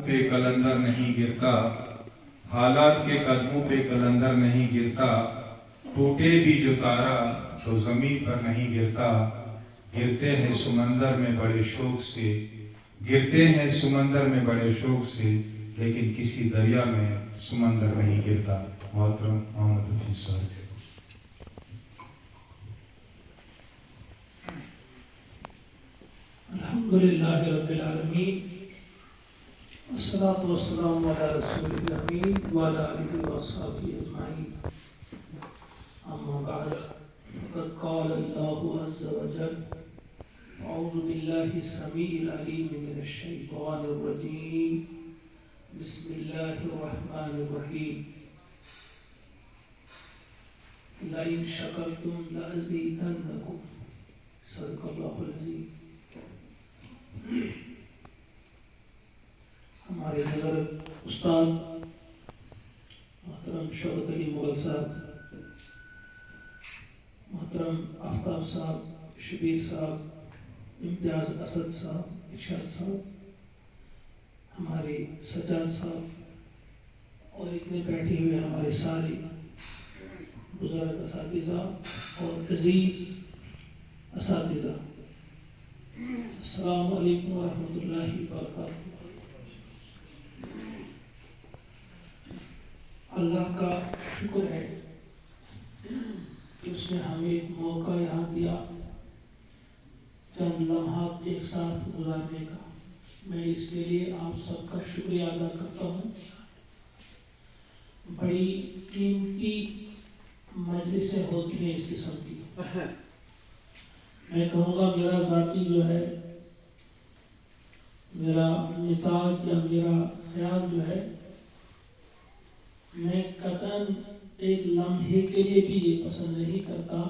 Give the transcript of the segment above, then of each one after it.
پہ کلندر نہیں گرتا، حالات کے قدموں پہ کلندر نہیں گرتا، ٹوٹے بھی جو تارا تو زمین پر نہیں گرتا، گرتے ہیں سمندر میں بڑے شوق سے، گرتے ہیں سمندر میں بڑے شوق سے، لیکن کسی دریا میں سمندر نہیں گرتا۔ محترم محمد حفیظ صاحب۔ الحمدللہ رب العالمین، والصلاة والسلام علی رسول الامین وعلی آلہ واصحابہ اجمعین، اما بعد، فقد قال اللہ عز وجل: اعوذ باللہ السمیع العلیم من الشیطان الرجیم، بسم اللہ الرحمن الرحیم، لئن شکرتم لأزیدنکم، صدق اللہ العظیم۔ ہمارے حضرت استاد محترم شوکت علی مغل صاحب، محترم آفتاب صاحب، شبیر صاحب، امتیاز اسد صاحب، ارشاد صاحب، ہمارے سجاد صاحب اور اتنے بیٹھے ہوئے ہمارے سارے بزرگ اساتذہ اور عزیز اساتذہ، السلام علیکم ورحمۃ اللہ وبرکاتہ۔ اللہ کا شکر ہے کہ اس نے ہمیں ایک موقع یہاں دیا چند لمحات ایک ساتھ گزارنے کا۔ میں اس کے لیے آپ سب کا شکریہ ادا کرتا ہوں۔ بڑی قیمتی مجلسیں ہوتی ہیں اس قسم کی۔ میں کہوں گا میرا ذاتی جو ہے، میرا مزاج یا میرا خیال جو ہے، میں قطعاً ایک لمحے کے لیے بھی یہ پسند نہیں کرتا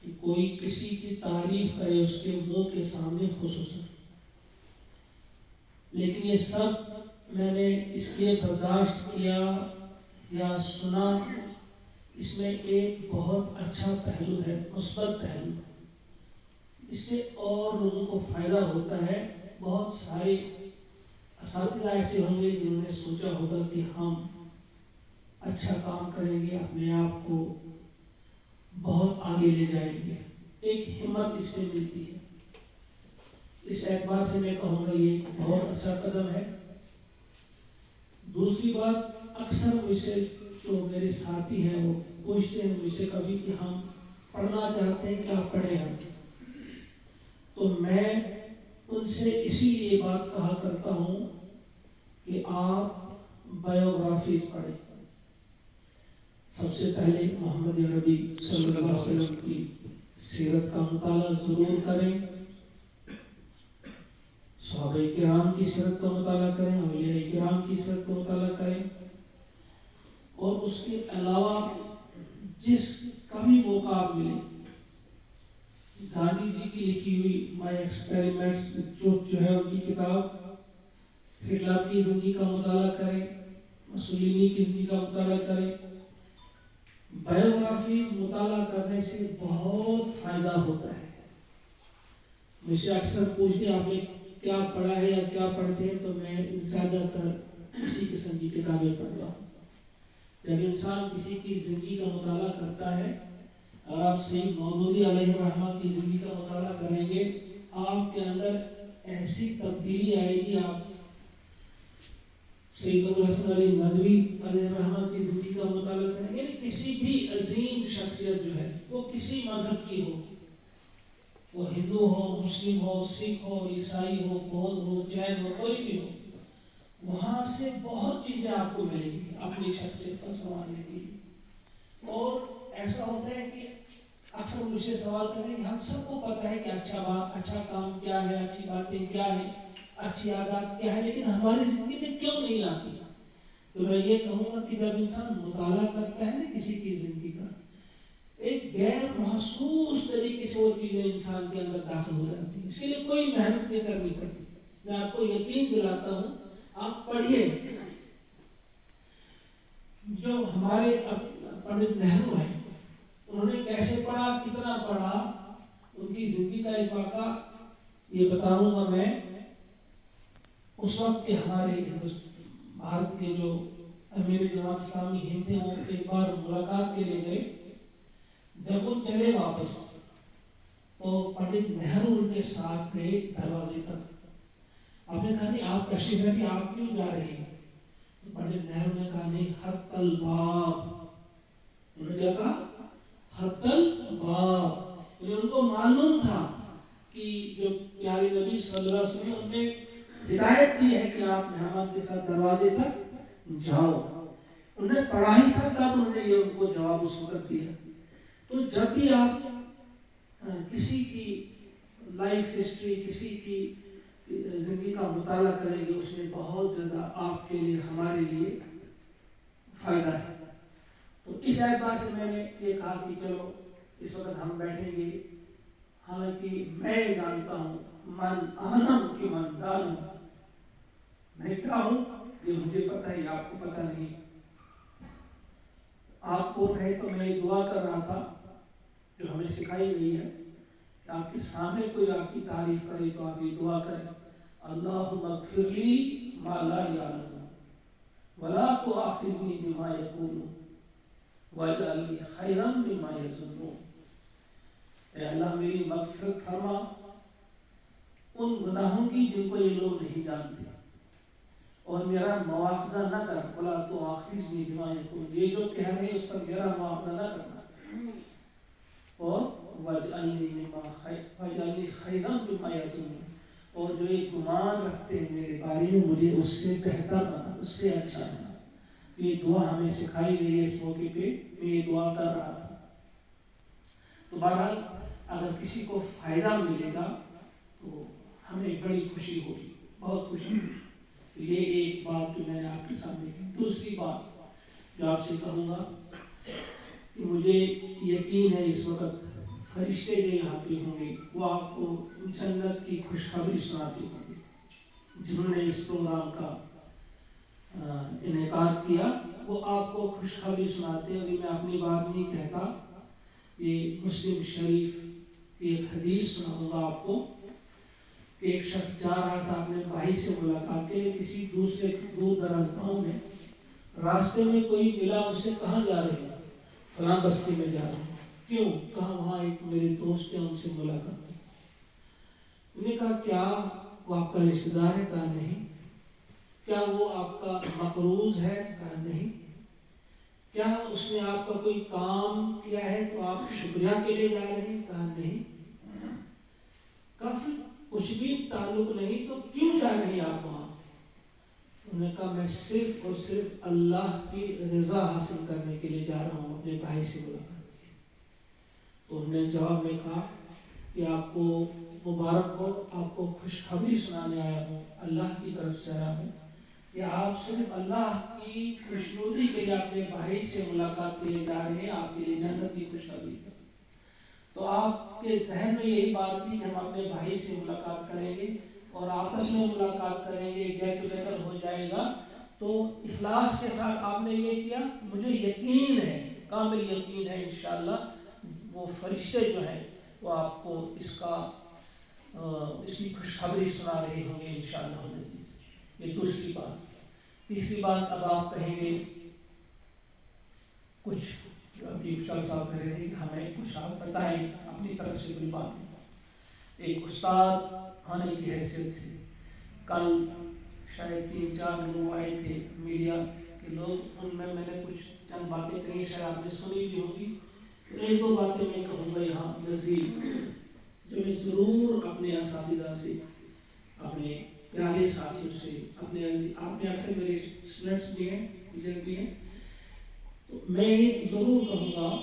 کہ کوئی کسی کی تعریف کرے اس کے منہ کے سامنے خصوصاً، لیکن یہ سب میں نے اس لیے برداشت کیا یا سنا، اس میں ایک بہت اچھا پہلو ہے، مثبت پہلو۔ اس سے اور لوگوں کو فائدہ ہوتا ہے۔ بہت سارے اساتذہ ایسے ہوں گے جنہوں نے سوچا ہوگا کہ ہم اچھا کام کریں گے، اپنے آپ کو بہت آگے لے جائیں گے، ایک ہمت اس سے ملتی ہے۔ اس اعتبار سے میں کہوں گا یہ ایک بہت اچھا قدم ہے۔ دوسری بات، اکثر مجھ سے جو میرے ساتھی ہیں وہ پوچھتے ہیں مجھ سے کبھی کہ ہم پڑھنا چاہتے ہیں، کیا پڑھیں ہم؟ تو میں ان سے اسی لیے بات کہا کرتا ہوں کہ آپ بایوگرافیز پڑھیں۔ سب سے پہلے محمد عربی صلی اللہ علیہ وسلم کی سیرت کا مطالعہ ضرور کریں، صحابہ کرام کی سیرت کا مطالعہ کریں، اولیاء کرام کی سیرت کا مطالعہ کریں، اور اس کے علاوہ جس کا بھی موقع آپ ملے، گاندھی جی کی لکھی ہوئی مائی ایکسپیریمنٹس جو ہے ان کی کتاب، ہٹلر کی زندگی کا مطالعہ کریں، مسولینی کی زندگی کا مطالعہ کریں۔ بایوگرافیز مطالعہ کرنے سے بہت فائدہ ہوتا ہے۔ مجھ سے اکثر پوچھتے ہیں آپ نے کیا پڑھا ہے یا کیا پڑھتے ہیں، تو میں زیادہ تر اسی قسم کی کتابیں پڑھتا ہوں۔ جب انسان کسی کی زندگی کا مطالعہ کرتا ہے، اور آپ سید مودودی علیہ الرحمہ کی زندگی کا مطالعہ کریں گے، آپ کے اندر ایسی تبدیلی آئے گی۔ آپ سید ابوالحسن علی ندوی علیہ الرحمہ کی زندگی کا مطالعہ کریں گے، یعنی کسی بھی عظیم شخصیت جو ہے، وہ کسی مذہب کی ہو، وہ ہندو ہو، مسلم ہو، سکھ ہو، عیسائی ہو، بودھ ہو، جین ہو، کوئی بھی ہو، وہاں سے بہت چیزیں آپ کو ملیں گی اپنی شخصیت کو سنوارنے کے لیے۔ اور ایسا ہوتا ہے کہ اکثر مجھ سے سوال کریں کہ ہم سب کو پتہ ہے کہ اچھا کام کیا ہے، اچھی باتیں کیا ہیں، اچھی عادات کیا ہے، لیکن ہماری زندگی میں کیوں نہیں آتی؟ تو میں یہ کہوں گا کہ جب انسان مطالعہ کرتا ہے نا کسی کی زندگی کا، ایک غیر محسوس طریقے سے وہ چیزیں انسان کے اندر داخل ہو جاتی ہیں۔ اس کے لیے کوئی محنت نہیں کرنی پڑتی۔ میں آپ کو یقین دلاتا ہوں، آپ پڑھیے۔ جو ہمارے پنڈت نہرو ہیں، انہوں نے کیسے پڑھا، کتنا پڑھا، ان کی زندگی کا ایک واقعہ یہ بتاؤں گا میں۔ اس وقت کے ہمارے بھارت کے جو امیر جماعت اسلامی ہند تھے وہ ایک بار ملاقات کے لیے گئے. جب وہ چلے واپس تو پنڈت نہرو ان کے ساتھ گئے دروازے تک. آپ نے کہا نہیں آپ تشریف رکھیں, آپ کیوں جا رہے ہیں؟ تو پنڈت نہرو نے کہا نہیں حق الباب. انہوں نے کیا کہا؟ حق الباب. ان کو معلوم تھا کہ جو پیارے نبی صلی اللہ علیہ وسلم ان نے ہدایت دی ہے کہ آپ مہمان کے ساتھ دروازے تک جاؤ. انہوں نے پڑھا ہی تھا تب انہوں نے یہ ان کو جواب اس وقت دیا. تو جب بھی آپ کسی کی لائف ہسٹری, کسی کی زندگی کا مطالعہ کریں گے, اس میں بہت زیادہ آپ کے لیے ہمارے لیے فائدہ ہے. تو اس اعتبار سے میں نے یہ کہا کہ چلو اس وقت ہم بیٹھیں گے. حالانکہ میں جانتا ہوں من اعلم کی من دان, میں کیا ہوں یہ مجھے پتہ ہے, آپ کو پتہ نہیں. آپ کو رہے تو میں یہ دعا کر رہا تھا جو ہمیں سکھائی گئی ہے کہ آپ کے سامنے کوئی آپ کی تعریف کرے تو آپ یہ دعا کریں اللہم اغفر لی ما لا یعلمون ولا تؤاخذنی بما یقولون واجعل لی خیرا مما یظنون. اے اللہ میری مغفرت فرما ان گناہوں کی جن کو یہ لوگ نہیں جانتے, اور میرا مواخذہ نہ کر. ولا تؤاخذنی بما یقولون, یہ جو کہہ رہے ہیں اس پر میرا مواخذہ نہ کرنا. اور واجعل لی خیرا مما یظنون, اور جو یہ گمان رکھتے ہیں میرے بارے میں مجھے اس سے بہتر بنا, اس سے اچھا بنا. یہ دعا ہمیں سکھائی گئی ہے. اس موقع پہ میں یہ دعا کر رہا تھا. تو بہرحال اگر کسی کو فائدہ ملے گا تو ہمیں بڑی خوشی ہوگی, بہت خوشی ہوگی. یہ ایک بات جو میں نے آپ کے سامنے کی. دوسری بات جو آپ سے کہوں گا کہ مجھے یقین ہے اس وقت فرشتے جو یہاں پہ ہوں گے وہ آپ کو جنت کی خوشخبری سناتے ہوں گے. جنہوں نے اس پروگرام کا انعقاد کیا وہ آپ کو خوشخبری سناتے ہیں. اور میں اپنی بات نہیں کہتا, یہ مسلم شریف کی ایک حدیث سناؤں گا آپ کو کہ ایک شخص جا رہا تھا اپنے بھائی سے ملاقات کے لیے کسی دوسرے دور دراز گاؤں میں. راستے میں کوئی ملا, اس سے کہاں جا رہے ہیں؟ فلاں بستی میں جا رہے ہیں. کیوں؟ کہاں وہاں ایک میرے دوست ہیں ان سے ملاقات کی. انہوں نے کہا کیا وہ آپ کا رشتہ دار ہے؟ کہا نہیں. کیا وہ آپ کا مقروض ہے؟ کہا نہیں. کیا اس نے آپ کا کوئی کام کیا ہے تو آپ شکریہ کے لیے جا رہے ہیں؟ کہا نہیں. کافی کچھ بھی تعلق نہیں تو کیوں جا رہے ہیں آپ وہاں؟ انہوں نے کہا میں صرف اور صرف اللہ کی رضا حاصل کرنے کے لیے جا رہا ہوں اپنے بھائی سے ملاقات کی. تو انہوں نے جواب میں کہا کہ آپ کو مبارک ہو, آپ کو خوشخبری سنانے آیا ہوں, اللہ کی طرف سے آیا ہوں کہ آپ صرف اللہ کی خوشنودی کے لیے اپنے بھائی سے ملاقات کے لیے جا رہے ہیں, آپ کے لیے جنت کی خوشخبری ہے. تو آپ کے ذہن میں یہی بات تھی کہ ہم اپنے بھائی سے ملاقات کریں گے اور آپس میں ملاقات کریں گے, گیٹ ٹوگیدر ہو جائے گا. تو اخلاص کے ساتھ آپ نے یہ کیا. مجھے یقین ہے, کامل یقین ہے انشاءاللہ وہ فرشتے جو ہیں وہ آپ کو اس کی خوشخبری سنا رہے ہوں گے انشاءاللہ. یہ دوسری بات. تیسری بات اب آپ کہیں گے کچھ جو ابھی شاہ صاحب کہہ رہے تھے کہ ہمیں کچھ آپ بتائیں اپنی طرف سے کوئی بات نہیں. ایک استاد ہونے کی حیثیت سے کل شاید 3-4 لوگ آئے تھے میڈیا کے لوگ, ان میں نے کچھ چند باتیں کہیں شاید آپ نے سنی بھی ہوگی. ایک دو باتیں میں کہوں گا یہاں مزید جو میں ضرور اپنے اساتذہ سے, اپنے پیارے ساتھیوں سے, اپنے آپ نے اکثر میرے اسٹوڈنٹس بھی ہیں, ٹیچر بھی ہیں, تو میں یہ ضرور کہوں گا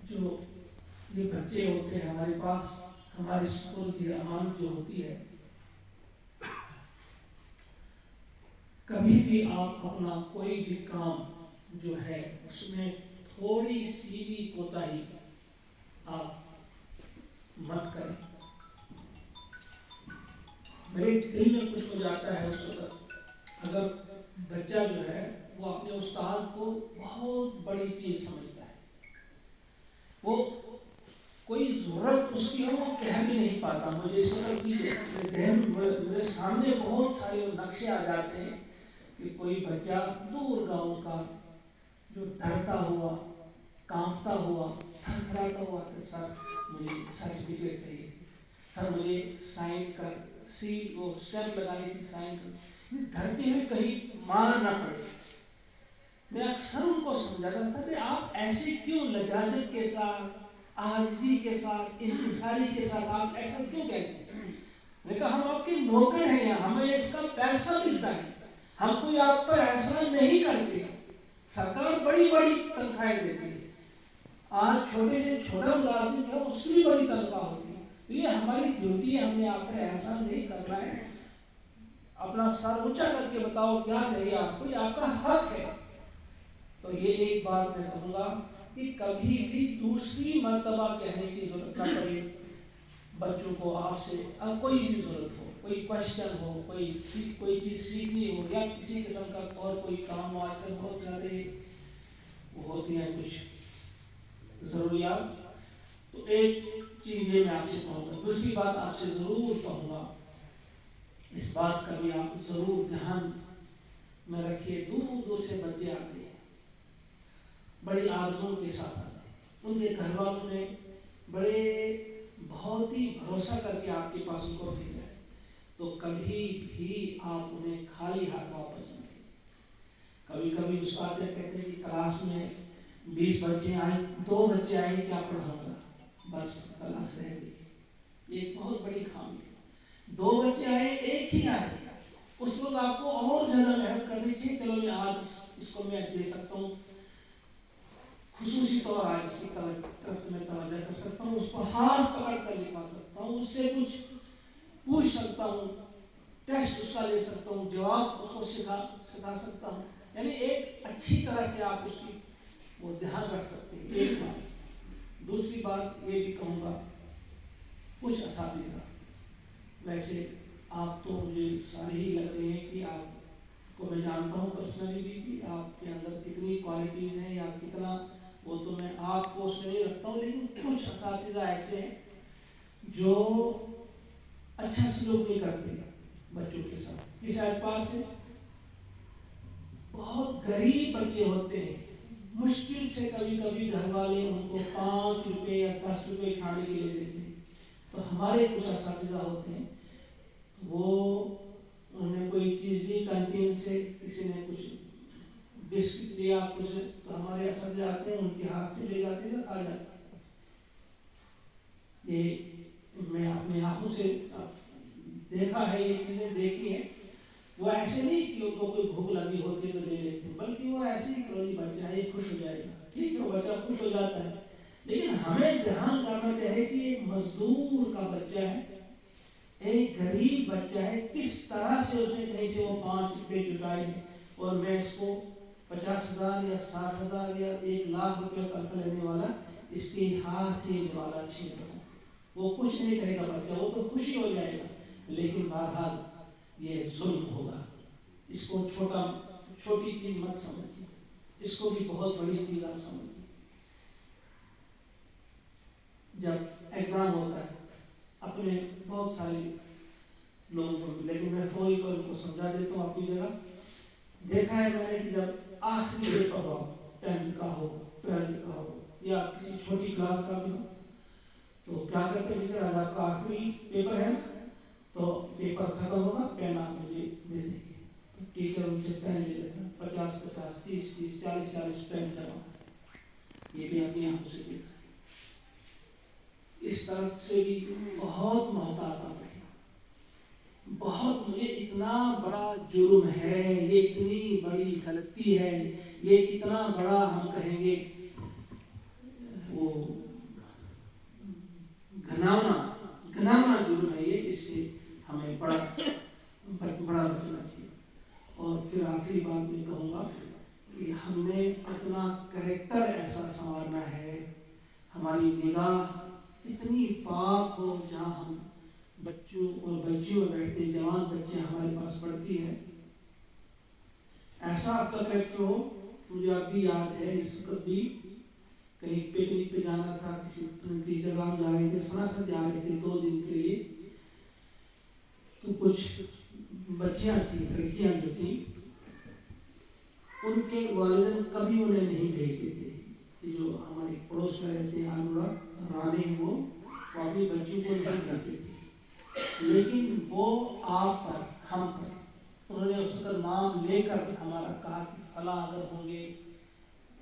جو یہ بچے ہوتے ہیں ہمارے پاس, ہمارے اسکول کی امانت جو ہوتی ہے, کبھی بھی آپ اپنا کوئی بھی کام جو ہے اس میں تھوڑی سی بھی کوتاہی آپ مت کریں. میرے دل میں کچھ ہو جاتا ہے اس وقت اگر بچہ جو ہے وہ اپنے استاد کو بہت بڑی چیز سمجھتا ہے. وہ کوئی ضرورت اس کی ہو وہ کہہ بھی نہیں پاتا. مجھے اس وقت بھی ذہن میرے سامنے بہت سارے نقشے آ جاتے ہیں کہ کوئی بچہ دور گاؤں کا جو ڈرتا ہوا، کانپتا ہوا، تھرتھراتا ہوا کہ سر مجھے سرٹیفکیٹ چاہیے، سر مجھے سائن کر سیل وہ اسٹیمپ لگانی تھی، سائن کر. ڈرتے ہوئے کہیں مار نہ پڑے. میں اکثر ان کو سمجھاتا تھا کہ آپ ایسے کیوں لجاجت کے ساتھ، عاجزی کے ساتھ، انکساری کے ساتھ آپ ایسا کیوں کہتے ہیں؟ میں کہا ہم آپ کے نوکر ہیں، ہمیں اس کا پیسہ ملتا ہے، ہم کوئی آپ پر احسان نہیں کرتے. سرکار بڑی بڑی تنخواہیں دیتی ہے، آج چھوٹے سے چھوٹا ملازم ہے اس کی بھی بڑی تنخواہ ہوتی ہے. تو یہ ہماری ڈیوٹی ہے، ہم نے آپ پر احسان نہیں کرنا ہے. اپنا سر اونچا کر کے بتاؤ کیا چاہیے آپ کو، یہ آپ کا حق ہے. تو یہ ایک بات میں کہوں گا کہ کبھی بھی دوسری مرتبہ کہنے کی ضرورت نہ پڑے بچوں کو. آپ سے اب کوئی بھی ضرورت ہو، کوئی کوشچن ہو، کوئی چیز سیکھنی ہو، یا کسی قسم کا اور کوئی کام ہو. آج کل بہت زیادہ وہ ہوتی ہیں کچھ ضروریات. تو ایک چیز یہ میں آپ سے کہوں گا. دوسری بات آپ سے ضرور کہوں گا، اس بات کا بھی آپ ضرور دھیان میں رکھیے. دور دور سے بچے آتے ہیں، بڑی آرزوؤں کے ساتھ آتے ہیں. ان کے گھر والوں نے بڑے بہت ہی بھروسہ کر کے آپ کے پاس ان کو بھیجا ہے. تو کبھی بھی آپ انہیں خالی ہاتھ واپس نہ بھیجیں. کبھی کبھی استاد کہتے ہیں کہ کلاس میں 20 بچے آئے، 2 بچے آئے کیا پڑھاؤں گا، بس کلاس رہ گئی. یہ ایک بہت بڑی خامی ہے. 2 بچے آئے، 1 ہی آئے، اس وقت آپ کو اور زیادہ محنت کرنی چاہیے. چلو میں آج اس کو میں دے سکتا ہوں، خصوصی طور آج اس کی طرف میں توجہ کر سکتا ہوں، اس کو ہاتھ پکڑ کر لکھا سکتا ہوں، اس سے کچھ پوچھ سکتا ہوں، ٹیسٹ اس کا لے سکتا ہوں، جواب اس کو سکھا سکتا ہوں. یعنی ایک اچھی طرح سے آپ اس کی وہ دھیان رکھ سکتے ہیں. ایک بات. دوسری بات یہ بھی کہوں گا، کچھ اساتذہ، ویسے آپ تو مجھے سارے ہی لگ رہے ہیں کہ آپ کو میں جانتا ہوں پرسنلی بھی کہ آپ کے اندر کتنی کوالٹیز ہیں یا کتنا، وہ تو میں آپ کو اس میں نہیں رکھتا ہوں. لیکن کچھ اساتذہ ایسے ہیں جو اچھا سلوک نہیں کرتے بچوں کے ساتھ. کس اعتبار سے؟ بہت غریب بچے ہوتے ہیں، مشکل سے کبھی کبھی گھر والے ان کو 5 روپے یا 10 روپے کھانے کے لیے دیتے ہیں. تو ہمارے کچھ اساتذہ ہوتے ہیں، وہ انہیں کوئی چیز دی کینٹین سے، کسی نے کچھ بسکٹ دیا کچھ، تو ہمارے اساتذہ آتے ہیں ان کے ہاتھ سے لے جاتے ہیں، کھا جاتے ہیں. یہ میں اپنے آنکھوں سے دیکھا ہے، یہ چیزیں دیکھی ہیں. وہ ایسے نہیں کہ ان کو کوئی بھوک لگی ہوتی تو لے لیتے، بلکہ وہ ایسے ہی کہ بچہ ہے خوش ہو جائے گا، ٹھیک ہے وہ بچہ خوش ہو جاتا ہے. لیکن ہمیں دھیان کرنا چاہیے کہ ایک مزدور کا بچہ ہے، ایک غریب بچہ ہے، کس طرح سے اس نے کہیں سے وہ 5 روپے جٹائے ہیں، اور میں اس کو 50,000 یا 60,000 یا 1,00,000 روپے تنخواہ لینے والا اس کے ہاتھ سے والا چھین رہا ہوں. وہ کچھ نہیں کہے گا بچہ، وہ تو خوشی ہو جائے گا. لیکن بہرحال یہ ظلم ہوگا. اس کو چھوٹی چیز مت سمجھیے، اس کو بھی بہت بڑی چیز آپ سمجھیے. جب ایگزام ہوتا ہے اپنے بہت سارے لوگوں کو، لیکن میں فوری طور کو سمجھا دیتا ہوں اپنی جگہ. دیکھا ہے میں نے کہ جب آخری پیپر ہو، 10th کا ہو، 12th کا ہو، یا کسی چھوٹی کلاس کا بھی ہو، تو کیا کرتے ہیں ٹیچر، آج آپ کا آخری پیپر ہے تو پیپر ختم ہوگا، پین آپ مجھے دے دیں گے. تو ٹیچر ان سے پین لے لیتا ہے، 50 30 40 پین جمع. یہ بھی اپنی آنکھوں سے دیکھا. اس طرف سے بھی بہت محتاط آ رہے ہیں. بہت، مجھے اتنا بڑا جرم ہے، یہ اتنی بڑی غلطی ہے، یہ اتنا بڑا ہم کہیں گے وہ گھناؤنا جرم ہے یہ. اس سے ہمیں بڑا بچنا چاہیے. اور پھر آخری بات میں کہوں گا کہ ہم نے اپنا کریکٹر ایسا سنوارنا ہے، ہماری نگاہ اتنی پاک ہو، جہاں ہم بچوں اور بچیوں میں بیٹھتے، جوان بچے ہمارے پاس پڑھتی ہے، ایسا آپ کا کریکٹر ہو. مجھے اب بھی یاد ہے اس وقت بھی کہیں پکنک پہ جانا تھا, کسی جگہ ہم جا رہے تھے, سناسر جا رہے تھے 2 دن کے لیے. تو کچھ بچیاں تھیں, لڑکیاں جو تھیں, ان کے والدین کبھی انہیں نہیں بھیجتے تھے. جو ہمارے پڑوس میں رہتے ہیں آنورا رانے, وہ اپنی بچیوں کو نہیں بھیجتے تھے. لیکن وہ آپ پر, ہم پر, انہوں نے اس کا نام لے کر ہمارا کہا کہ فلاں اگر ہوں گے,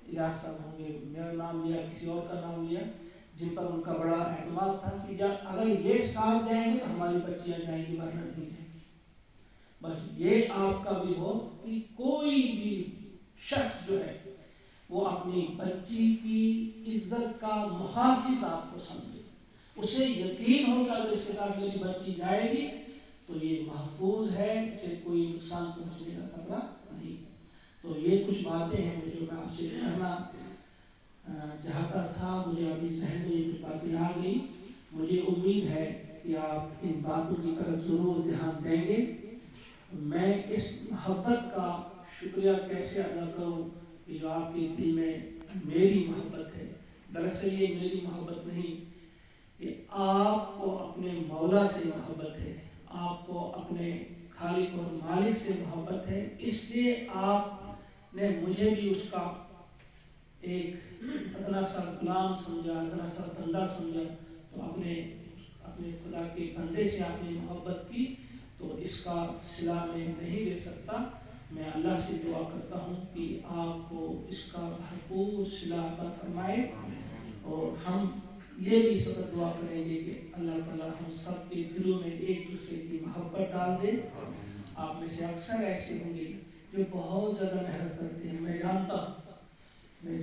الیاس صاحب ہوں گے, میرا نام لیا, کسی اور کا نام لیا, جن پر ان کا بڑا اعتماد تھا کہ اگر یہ ساتھ جائیں گے تو ہماری بچیاں جائیں گی, ورنہ نہیں جائیں گی. بس یہ آپ کا بھی ہو کہ کوئی بھی شخص جو ہے وہ اپنی بچی کی عزت کا محافظ آپ کو سمجھے, اسے یقین ہو کہ اگر اس کے ساتھ میری بچی جائے گی تو یہ محفوظ ہے, اسے کوئی نقصان پہنچنے کا خطرہ نہیں. تو یہ کچھ باتیں ہیں جو میں آپ سے کہنا چاہتا تھا. مجھے ابھی ذہن میں یہ کچھ باتیں آ گئی. مجھے امید ہے کہ آپ ان باتوں کی طرف ضرور دھیان دیں گے. میں اس محبت کا شکریہ کیسے ادا کروں کہ جو آپ کے دل میں میری محبت ہے. دراصل یہ میری محبت نہیں, کہ آپ کو اپنے مولا سے محبت ہے, آپ کو اپنے خالق اور مالک سے محبت ہے. اس لیے آپ نے مجھے بھی اس کا ایک اتنا سا غلام سمجھا, اتنا سا بندہ سمجھا. تو اپنے خدا کے بندے سے آپ نے محبت کی, تو اس کا صلہ میں نہیں لے سکتا. میں اللہ سے دعا کرتا ہوں کہ آپ کو اس کا بھرپور صلہ عطا فرمائے. اور ہم یہ بھی سب دعا کریں گے کہ اللہ تعالیٰ ہم سب کے دلوں میں ایک دوسرے کی محبت ڈال دے. آپ میں سے اکثر ایسے ہوں گے جو بہت زیادہ محنت کرتے ہیں. میں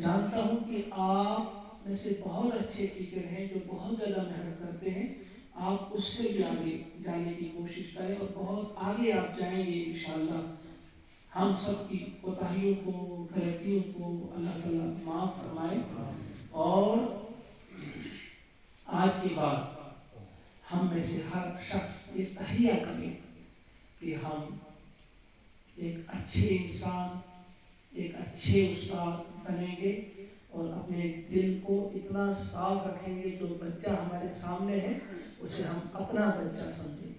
جانتا ہوں کہ آپ میں سے بہت اچھے ٹیچر ہیں جو بہت زیادہ محنت کرتے ہیں. آپ اس سے بھی آگے جانے کی کوشش کریں اور بہت آگے آپ جائیں گے انشاءاللہ. ہم سب کی کوتاہیوں کو, غلطیوں کو اللہ تعالیٰ معاف فرمائے. اور آج کے بعد ہم میں سے ہر شخص یہ تہیہ کرے کہ ہم ایک اچھے انسان, ایک اچھے استاد بنیں گے اور اپنے دل کو اتنا صاف رکھیں گے جو بچہ ہمارے سامنے ہے اسے ہم اپنا بچہ سمجھیں.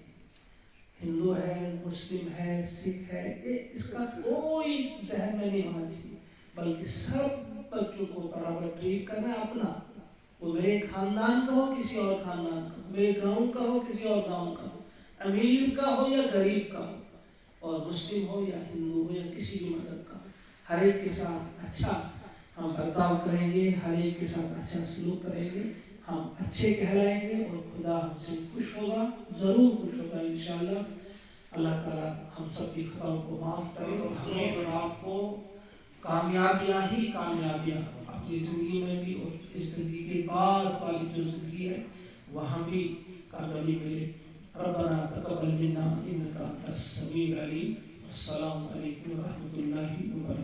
ہندو ہے, مسلم ہے, سکھ ہے, اس کا کوئی ذہن میں نہیں ہونا چاہیے, بلکہ سب بچوں کو برابر ٹریٹ کرنا اپنا. وہ میرے خاندان کا ہو, کسی اور خاندان کا ہو, میرے گاؤں کا ہو, کسی اور گاؤں کا ہو, امیر کا ہو یا غریب کا ہو, اور مسلم ہو یا ہندو ہو یا کسی بھی مذہب کا ہو, ہر ایک کے ساتھ اچھا ہم برتاؤ کریں گے, ہر ایک کے ساتھ اچھا سلوک کریں گے. ہم اچھے کہلائیں گے اور خدا ہم سے خوش ہوگا, ضرور خوش ہوگا انشاءاللہ. اللہ تعالیٰ ہم سب کی خطاؤں کو معاف کرے اور ہمیں اور آپ کو کامیابیاں ہی کامیابیاں اپنی زندگی میں بھی, اور اس زندگی کے بعد والی جو زندگی ہے وہاں بھی کامیابی ملے. ربنا تقبل منا انک انت السمیع العلیم. السلام علیکم ورحمۃ اللہ وبرکاتہ.